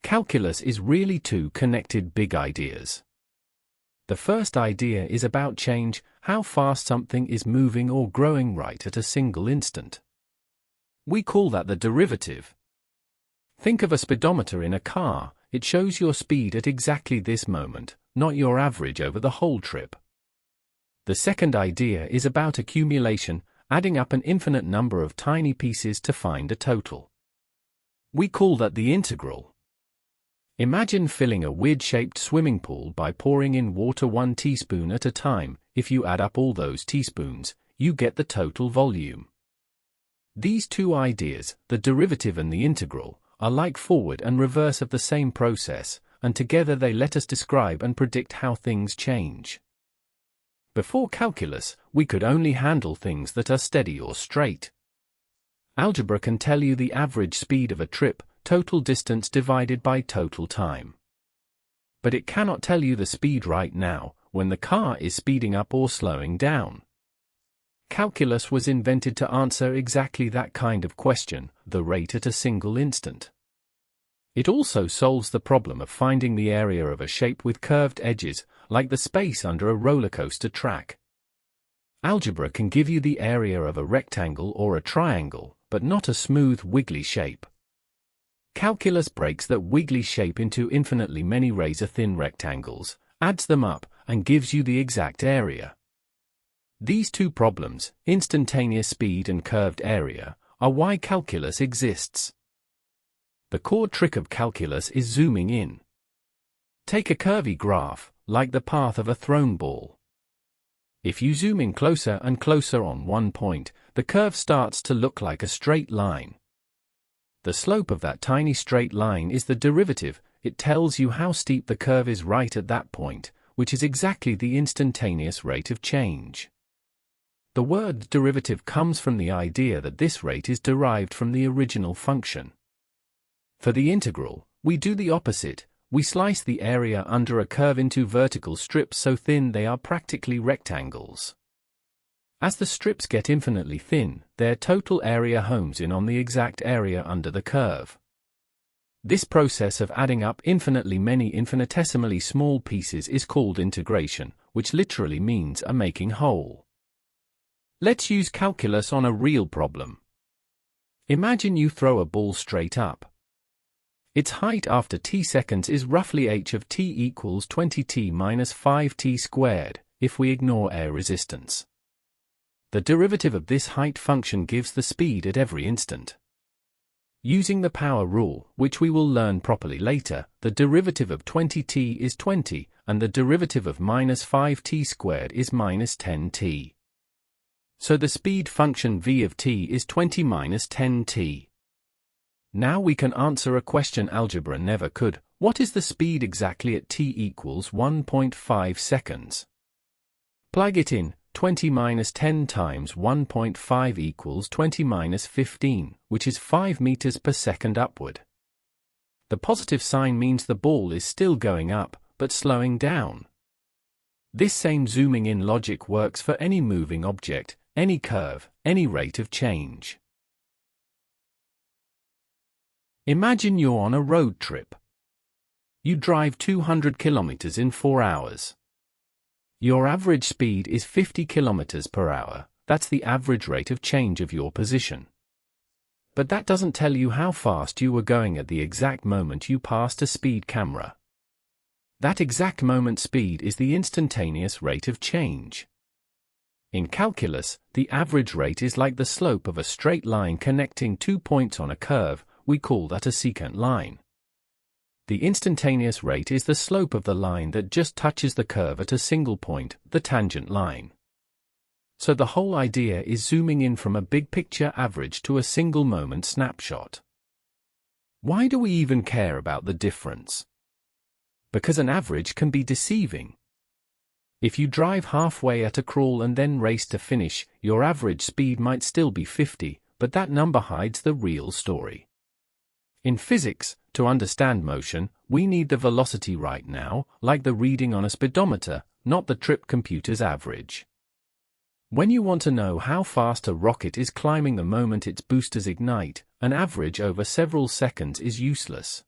Calculus is really two connected big ideas. The first idea is about change, how fast something is moving or growing right at a single instant. We call that the derivative. Think of a speedometer in a car. It shows your speed at exactly this moment, not your average over the whole trip. The second idea is about accumulation, adding up an infinite number of tiny pieces to find a total. We call that the integral. Imagine filling a weird-shaped swimming pool by pouring in water 1 teaspoon at a time. If you add up all those teaspoons, you get the total volume. These two ideas, the derivative and the integral, are like forward and reverse of the same process, and together they let us describe and predict how things change. Before calculus, we could only handle things that are steady or straight. Algebra can tell you the average speed of a trip, total distance divided by total time. But it cannot tell you the speed right now, when the car is speeding up or slowing down. Calculus was invented to answer exactly that kind of question, the rate at a single instant. It also solves the problem of finding the area of a shape with curved edges, like the space under a roller coaster track. Algebra can give you the area of a rectangle or a triangle, but not a smooth, wiggly shape. Calculus breaks that wiggly shape into infinitely many razor-thin rectangles, adds them up, and gives you the exact area. These two problems, instantaneous speed and curved area, are why calculus exists. The core trick of calculus is zooming in. Take a curvy graph, like the path of a thrown ball. If you zoom in closer and closer on one point, the curve starts to look like a straight line. The slope of that tiny straight line is the derivative. It tells you how steep the curve is right at that point, which is exactly the instantaneous rate of change. The word derivative comes from the idea that this rate is derived from the original function. For the integral, we do the opposite. We slice the area under a curve into vertical strips so thin they are practically rectangles. As the strips get infinitely thin, their total area homes in on the exact area under the curve. This process of adding up infinitely many infinitesimally small pieces is called integration, which literally means a making whole. Let's use calculus on a real problem. Imagine you throw a ball straight up. Its height after t seconds is roughly h of t equals 20t minus 5t squared, if we ignore air resistance. The derivative of this height function gives the speed at every instant. Using the power rule, which we will learn properly later, the derivative of 20t is 20, and the derivative of minus 5t squared is minus 10t. So the speed function v of t is 20 minus 10t. Now we can answer a question algebra never could. What is the speed exactly at t equals 1.5 seconds? Plug it in. 20 minus 10 times 1.5 equals 20 minus 15, which is 5 meters per second upward. The positive sign means the ball is still going up, but slowing down. This same zooming in logic works for any moving object, any curve, any rate of change. Imagine you're on a road trip. You drive 200 kilometers in 4 hours. Your average speed is 50 kilometers per hour. That's the average rate of change of your position. But that doesn't tell you how fast you were going at the exact moment you passed a speed camera. That exact moment speed is the instantaneous rate of change. In calculus, the average rate is like the slope of a straight line connecting 2 points on a curve. We call that a secant line. The instantaneous rate is the slope of the line that just touches the curve at a single point, the tangent line. So the whole idea is zooming in from a big picture average to a single moment snapshot. Why do we even care about the difference? Because an average can be deceiving. If you drive halfway at a crawl and then race to finish, your average speed might still be 50, but that number hides the real story. In physics, to understand motion, we need the velocity right now, like the reading on a speedometer, not the trip computer's average. When you want to know how fast a rocket is climbing the moment its boosters ignite, an average over several seconds is useless.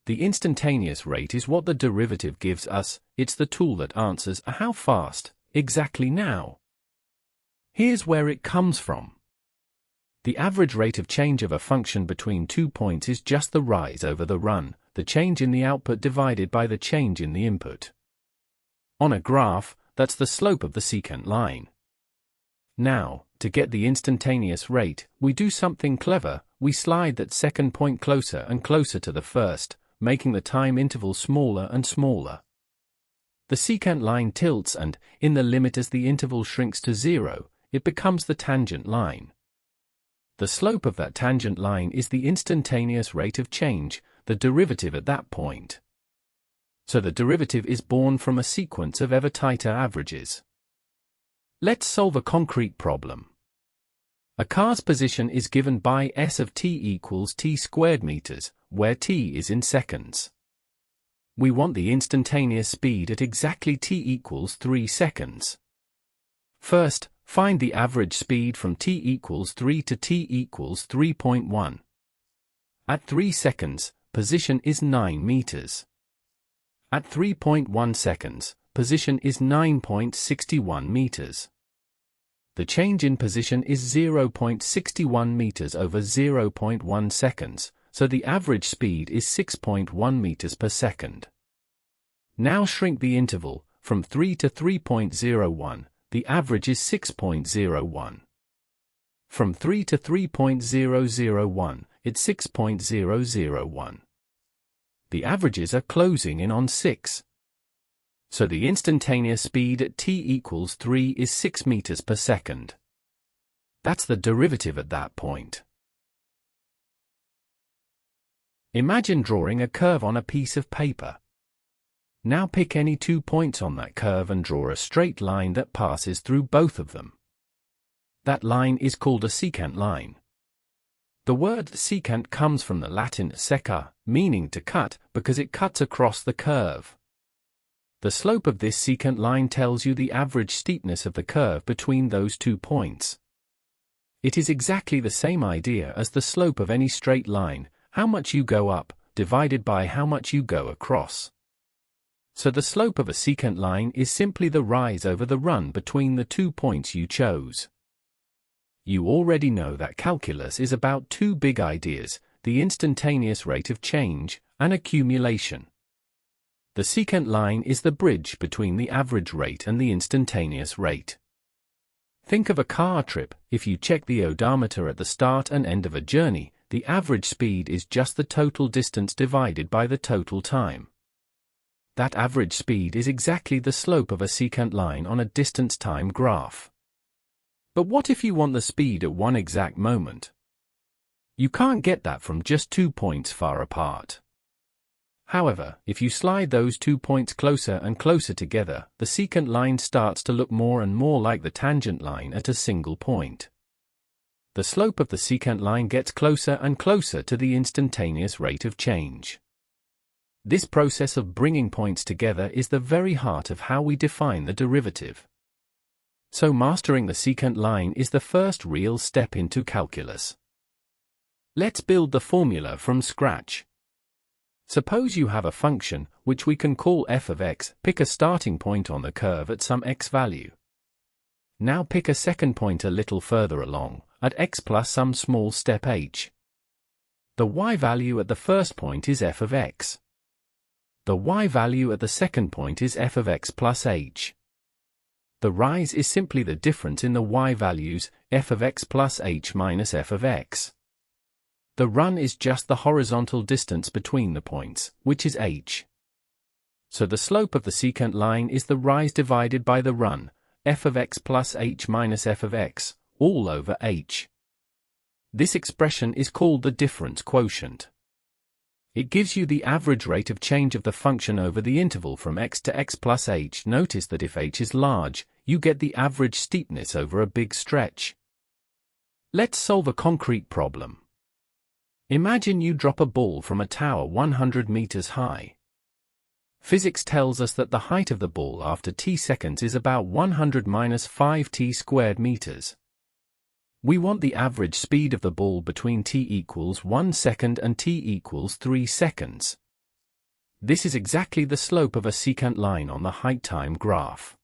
The instantaneous rate is what the derivative gives us. It's the tool that answers how fast, exactly now. Here's where it comes from. The average rate of change of a function between 2 points is just the rise over the run, the change in the output divided by the change in the input. On a graph, that's the slope of the secant line. Now, to get the instantaneous rate, we do something clever. We slide that second point closer and closer to the first, making the time interval smaller and smaller. The secant line tilts and, in the limit as the interval shrinks to 0, it becomes the tangent line. The slope of that tangent line is the instantaneous rate of change, the derivative at that point. So the derivative is born from a sequence of ever tighter averages. Let's solve a concrete problem. A car's position is given by s of t equals t squared meters, where t is in seconds. We want the instantaneous speed at exactly t equals 3 seconds. First, find the average speed from t equals 3 to t equals 3.1. At 3 seconds, position is 9 meters. At 3.1 seconds, position is 9.61 meters. The change in position is 0.61 meters over 0.1 seconds, so the average speed is 6.1 meters per second. Now shrink the interval, from 3 to 3.01, the average is 6.01. From 3 to 3.001, it's 6.001. The averages are closing in on 6. So the instantaneous speed at t equals 3 is 6 meters per second. That's the derivative at that point. Imagine drawing a curve on a piece of paper. Now pick any 2 points on that curve and draw a straight line that passes through both of them. That line is called a secant line. The word secant comes from the Latin secare, meaning to cut, because it cuts across the curve. The slope of this secant line tells you the average steepness of the curve between those 2 points. It is exactly the same idea as the slope of any straight line, how much you go up, divided by how much you go across. So the slope of a secant line is simply the rise over the run between the 2 points you chose. You already know that calculus is about 2 big ideas, the instantaneous rate of change, and accumulation. The secant line is the bridge between the average rate and the instantaneous rate. Think of a car trip. If you check the odometer at the start and end of a journey, the average speed is just the total distance divided by the total time. That average speed is exactly the slope of a secant line on a distance-time graph. But what if you want the speed at one exact moment? You can't get that from just 2 points far apart. However, if you slide those 2 points closer and closer together, the secant line starts to look more and more like the tangent line at a single point. The slope of the secant line gets closer and closer to the instantaneous rate of change. This process of bringing points together is the very heart of how we define the derivative. So mastering the secant line is the first real step into calculus. Let's build the formula from scratch. Suppose you have a function, which we can call f of x. Pick a starting point on the curve at some x value. Now pick a second point a little further along, at x plus some small step h. The y value at the first point is f of x. The y value at the second point is f of x plus h. The rise is simply the difference in the y values, f of x plus h minus f of x. The run is just the horizontal distance between the points, which is h. So the slope of the secant line is the rise divided by the run, f of x plus h minus f of x, all over h. This expression is called the difference quotient. It gives you the average rate of change of the function over the interval from x to x plus h. Notice that if h is large, you get the average steepness over a big stretch. Let's solve a concrete problem. Imagine you drop a ball from a tower 100 meters high. Physics tells us that the height of the ball after t seconds is about 100 minus 5t squared meters. We want the average speed of the ball between t equals 1 second and t equals 3 seconds. This is exactly the slope of a secant line on the height-time graph.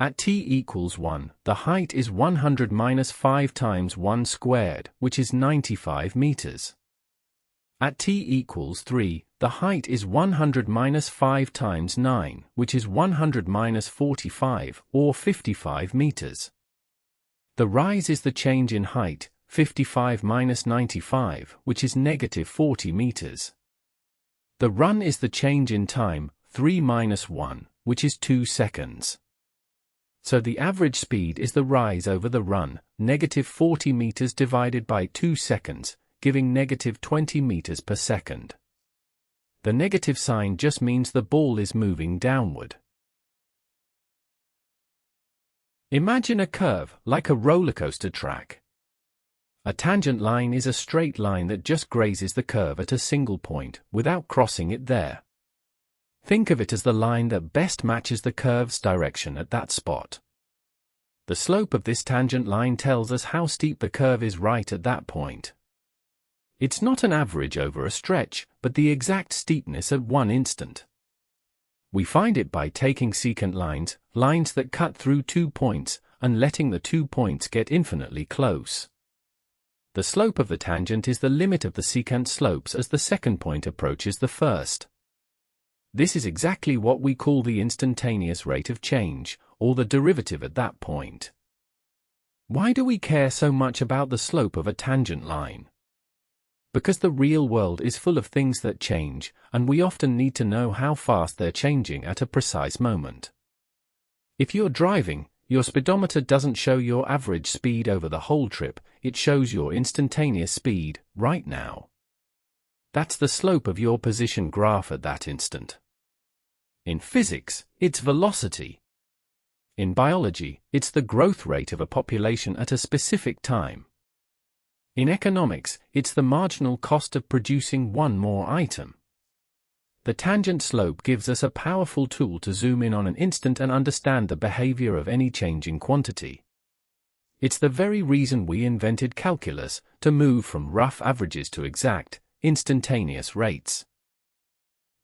At t equals 1, the height is 100 minus 5 times 1 squared, which is 95 meters. At t equals 3, the height is 100 minus 5 times 9, which is 100 minus 45, or 55 meters. The rise is the change in height, 55 minus 95, which is negative 40 meters. The run is the change in time, 3 minus 1, which is 2 seconds. So the average speed is the rise over the run, negative 40 meters divided by 2 seconds, giving negative 20 meters per second. The negative sign just means the ball is moving downward. Imagine a curve, like a roller coaster track. A tangent line is a straight line that just grazes the curve at a single point, without crossing it there. Think of it as the line that best matches the curve's direction at that spot. The slope of this tangent line tells us how steep the curve is right at that point. It's not an average over a stretch, but the exact steepness at one instant. We find it by taking secant lines, lines that cut through 2 points, and letting the 2 points get infinitely close. The slope of the tangent is the limit of the secant slopes as the second point approaches the first. This is exactly what we call the instantaneous rate of change, or the derivative at that point. Why do we care so much about the slope of a tangent line? Because the real world is full of things that change, and we often need to know how fast they're changing at a precise moment. If you're driving, your speedometer doesn't show your average speed over the whole trip, it shows your instantaneous speed, right now. That's the slope of your position graph at that instant. In physics, it's velocity. In biology, it's the growth rate of a population at a specific time. In economics, it's the marginal cost of producing one more item. The tangent slope gives us a powerful tool to zoom in on an instant and understand the behavior of any changing quantity. It's the very reason we invented calculus, to move from rough averages to exact, instantaneous rates.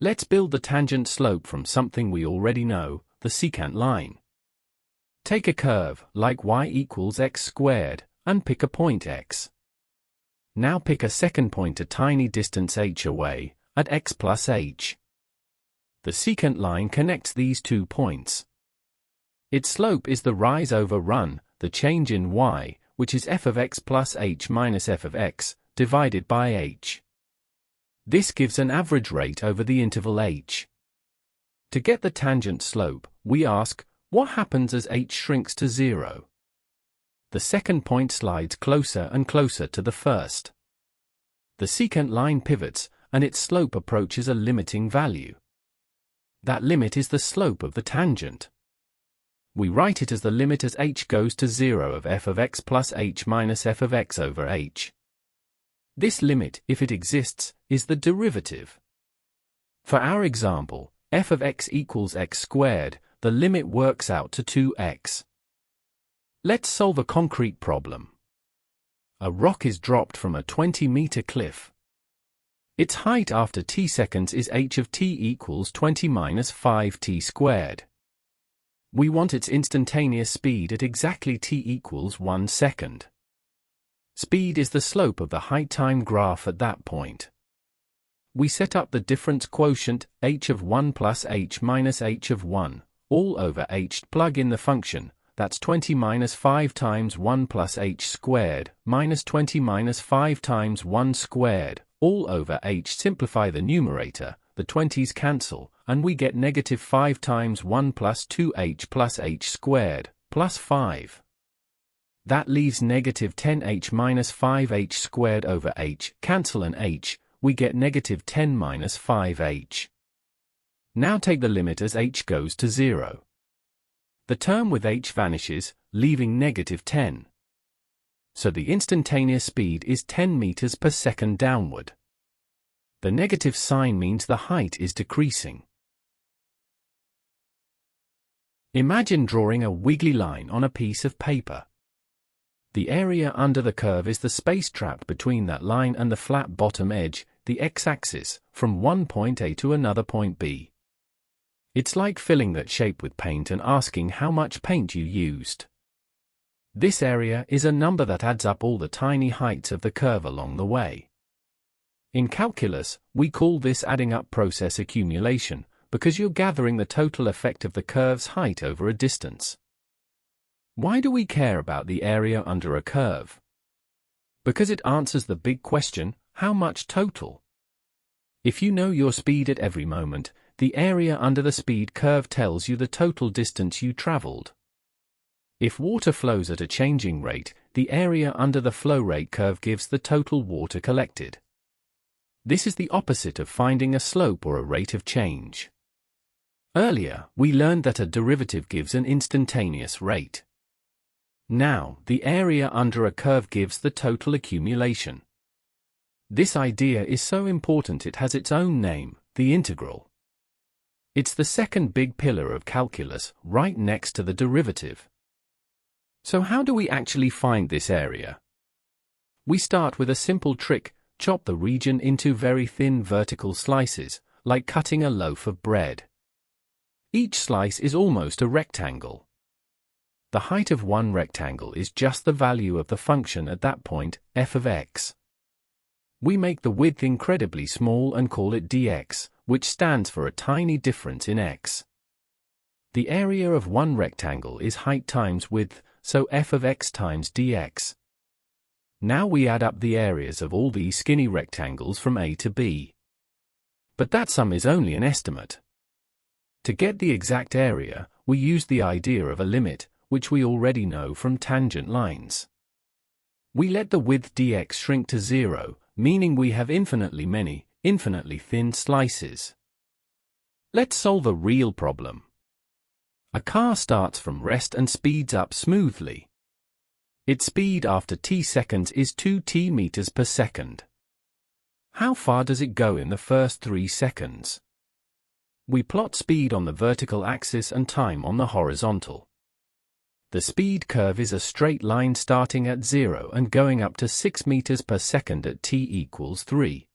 Let's build the tangent slope from something we already know, the secant line. Take a curve, like y equals x squared, and pick a point x. Now pick a second point a tiny distance h away, at x plus h. The secant line connects these 2 points. Its slope is the rise over run, the change in y, which is f of x plus h minus f of x, divided by h. This gives an average rate over the interval h. To get the tangent slope, we ask, what happens as h shrinks to 0? The second point slides closer and closer to the first. The secant line pivots, and its slope approaches a limiting value. That limit is the slope of the tangent. We write it as the limit as h goes to 0 of f of x plus h minus f of x over h. This limit, if it exists, is the derivative. For our example, f of x equals x squared, the limit works out to 2x. Let's solve a concrete problem. A rock is dropped from a 20-meter cliff. Its height after t seconds is h of t equals 20 minus 5t squared. We want its instantaneous speed at exactly t equals 1 second. Speed is the slope of the height-time graph at that point. We set up the difference quotient, h of 1 plus h minus h of 1, all over h, plug in the function, that's 20 minus 5 times 1 plus h squared, minus 20 minus 5 times 1 squared, all over h. Simplify the numerator, the 20s cancel, and we get negative 5 times 1 plus 2h plus h squared, plus 5. That leaves negative 10h minus 5h squared over h, cancel an h, we get negative 10 minus 5h. Now take the limit as h goes to 0. The term with h vanishes, leaving negative 10. So the instantaneous speed is 10 meters per second downward. The negative sign means the height is decreasing. Imagine drawing a wiggly line on a piece of paper. The area under the curve is the space trapped between that line and the flat bottom edge, the x-axis, from one point A to another point B. It's like filling that shape with paint and asking how much paint you used. This area is a number that adds up all the tiny heights of the curve along the way. In calculus, we call this adding up process accumulation, because you're gathering the total effect of the curve's height over a distance. Why do we care about the area under a curve? Because it answers the big question, how much total? If you know your speed at every moment, the area under the speed curve tells you the total distance you traveled. If water flows at a changing rate, the area under the flow rate curve gives the total water collected. This is the opposite of finding a slope or a rate of change. Earlier, we learned that a derivative gives an instantaneous rate. Now, the area under a curve gives the total accumulation. This idea is so important it has its own name, the integral. It's the second big pillar of calculus, right next to the derivative. So how do we actually find this area? We start with a simple trick: chop the region into very thin vertical slices, like cutting a loaf of bread. Each slice is almost a rectangle. The height of one rectangle is just the value of the function at that point, f of x. We make the width incredibly small and call it dx, which stands for a tiny difference in x. The area of one rectangle is height times width, so f of x times dx. Now we add up the areas of all these skinny rectangles from A to B. But that sum is only an estimate. To get the exact area, we use the idea of a limit, which we already know from tangent lines. We let the width dx shrink to 0, meaning we have infinitely many, infinitely thin slices. Let's solve a real problem. A car starts from rest and speeds up smoothly. Its speed after t seconds is 2t meters per second. How far does it go in the first 3 seconds? We plot speed on the vertical axis and time on the horizontal. The speed curve is a straight line starting at 0 and going up to 6 meters per second at t equals 3.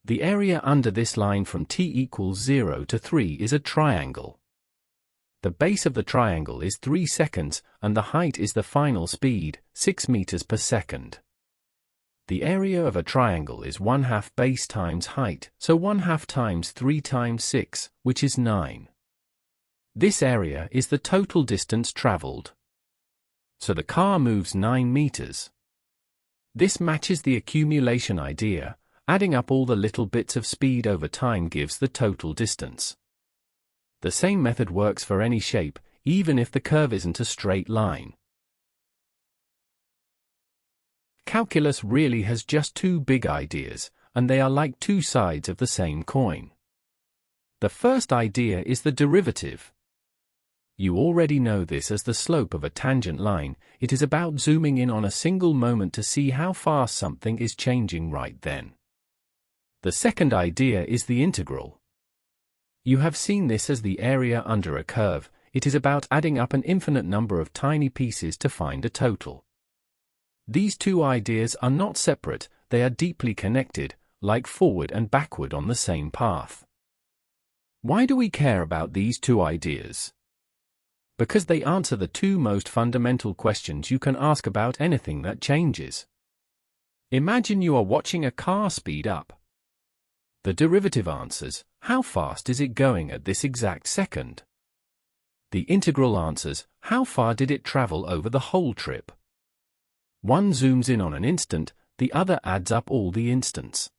The area under this line from t equals 0 to 3 is a triangle. The base of the triangle is 3 seconds, and the height is the final speed, 6 meters per second. The area of a triangle is 1/2 base times height, so 1/2 times 3 times 6, which is 9. This area is the total distance traveled. So the car moves 9 meters. This matches the accumulation idea. Adding up all the little bits of speed over time gives the total distance. The same method works for any shape, even if the curve isn't a straight line. Calculus really has just two big ideas, and they are like two sides of the same coin. The first idea is the derivative. You already know this as the slope of a tangent line. It is about zooming in on a single moment to see how fast something is changing right then. The second idea is the integral. You have seen this as the area under a curve. It is about adding up an infinite number of tiny pieces to find a total. These two ideas are not separate, they are deeply connected, like forward and backward on the same path. Why do we care about these two ideas? Because they answer the two most fundamental questions you can ask about anything that changes. Imagine you are watching a car speed up. The derivative answers, how fast is it going at this exact second? The integral answers, how far did it travel over the whole trip? One zooms in on an instant, the other adds up all the instants.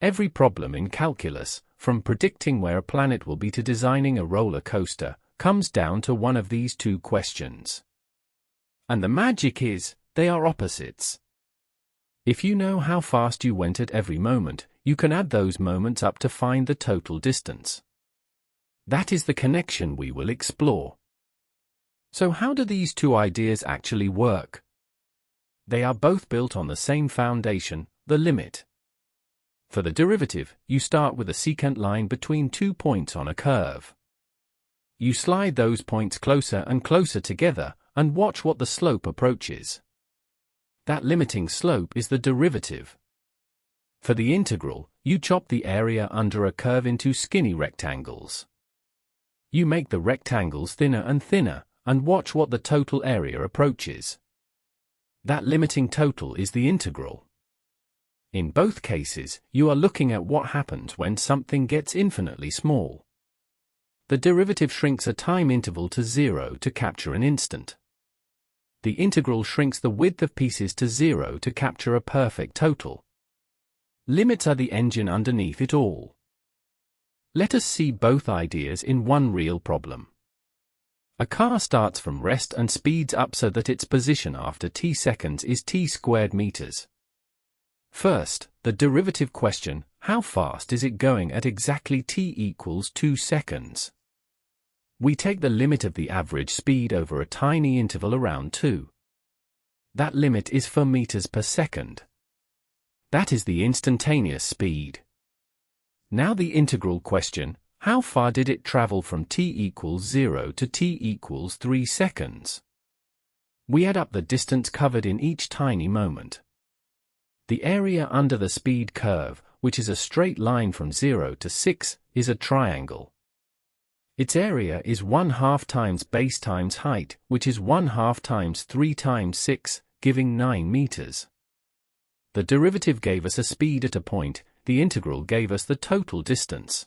Every problem in calculus, from predicting where a planet will be to designing a roller coaster, comes down to one of these two questions. And the magic is, they are opposites. If you know how fast you went at every moment, you can add those moments up to find the total distance. That is the connection we will explore. So how do these two ideas actually work? They are both built on the same foundation, the limit. For the derivative, you start with a secant line between 2 points on a curve. You slide those points closer and closer together, and watch what the slope approaches. That limiting slope is the derivative. For the integral, you chop the area under a curve into skinny rectangles. You make the rectangles thinner and watch what the total area approaches. That limiting total is the integral. In both cases, you are looking at what happens when something gets infinitely small. The derivative shrinks a time interval to 0 to capture an instant. The integral shrinks the width of pieces to 0 to capture a perfect total. Limits are the engine underneath it all. Let us see both ideas in one real problem. A car starts from rest and speeds up so that its position after t seconds is t squared meters. First, the derivative question, how fast is it going at exactly t equals 2 seconds? We take the limit of the average speed over a tiny interval around 2. That limit is for meters per second. That is the instantaneous speed. Now the integral question, how far did it travel from t equals 0 to t equals 3 seconds? We add up the distance covered in each tiny moment. The area under the speed curve, which is a straight line from 0 to 6, is a triangle. Its area is 1/2 times base times height, which is 1/2 times 3 times 6, giving 9 meters. The derivative gave us a speed at a point, the integral gave us the total distance.